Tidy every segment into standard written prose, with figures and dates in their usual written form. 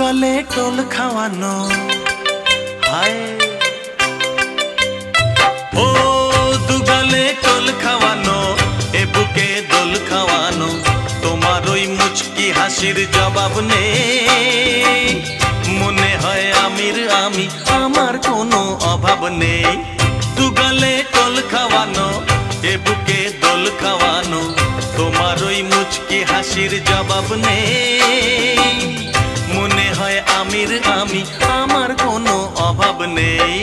দুগালে toll খাওয়ানো হায় ও দুগালে toll খাওয়ানো এ বুকে দোল খাওয়ানো তোমার ওই মুচকি হাসির জবাব নেই মনে হয় আমির আমি আমার কোনো অভাব নেই দুগালে টোল খাওয়ানো এ বুকে দোল খাওয়ানো তোমার ওই মুচকি হাসির জবাব নেই মনে হয় আমির আমি আমার কোনো অভাব নেই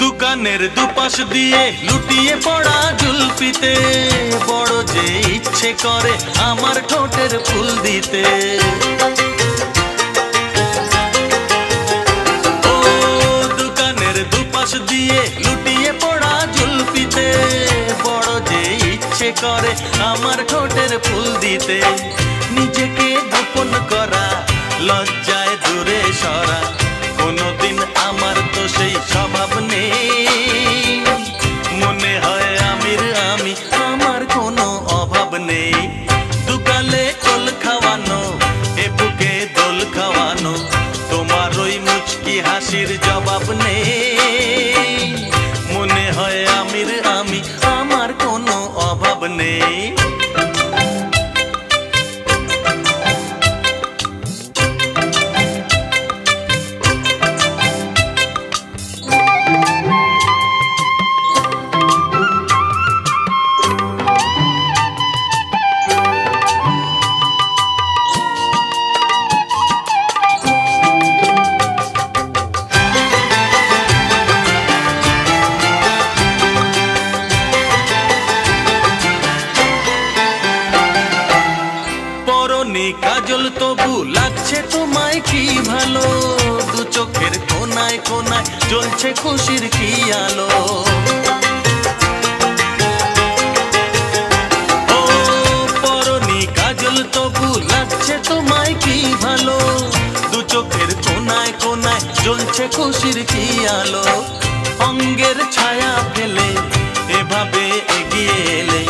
দোকানের দুপাশ দিয়ে লুটিয়ে পড়া জুলপিতে বড় যে ইচ্ছে করে আমার ঠোঁটের ফুল দিতে ও দোকানের দুপাশ দিয়ে লুটিয়ে পড়া জুলপিতে বড় যে ইচ্ছে করে আমার ঠোঁটের ফুল দিতে নিজেকে গোপন করা লজ্জায় দূরে সরা কোনদিন আমার তো সেই স্বভাব নেই মনে হয় আমির আমি আমার কোনো অভাব নেই দুগালে টোল খাওয়ানো এ বুকে দোল খাওয়ানো তোমার ওই মুচকি হাসির জবাব নেই মনে হয় আমির আমি আমার কোনো অভাব নেই কাজল তবু লাগছে তোমায় কি ভালো দু চোখের কোনায় কোনায় জ্বলছে খুশির কি আলো ও পরনি কাজল তবু লাগছে তোমায় কি ভালো দু চোখের কোনায় কোনায় জ্বলছে খুশির কি আলো অঙ্গের ছায়া ফেলে এভাবে এগিয়ে এলে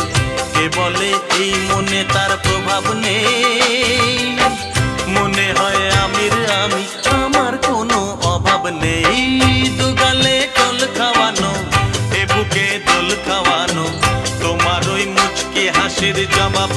কে বলে এই মনে তার প্রভাব নেই মনে হয় আমির আমি আমার কোনো অভাব নেই দুগালে টোল খাওয়ানো এ বুকে দোল খাওয়ানো তোমার ওই মুচকি হাসির জবাব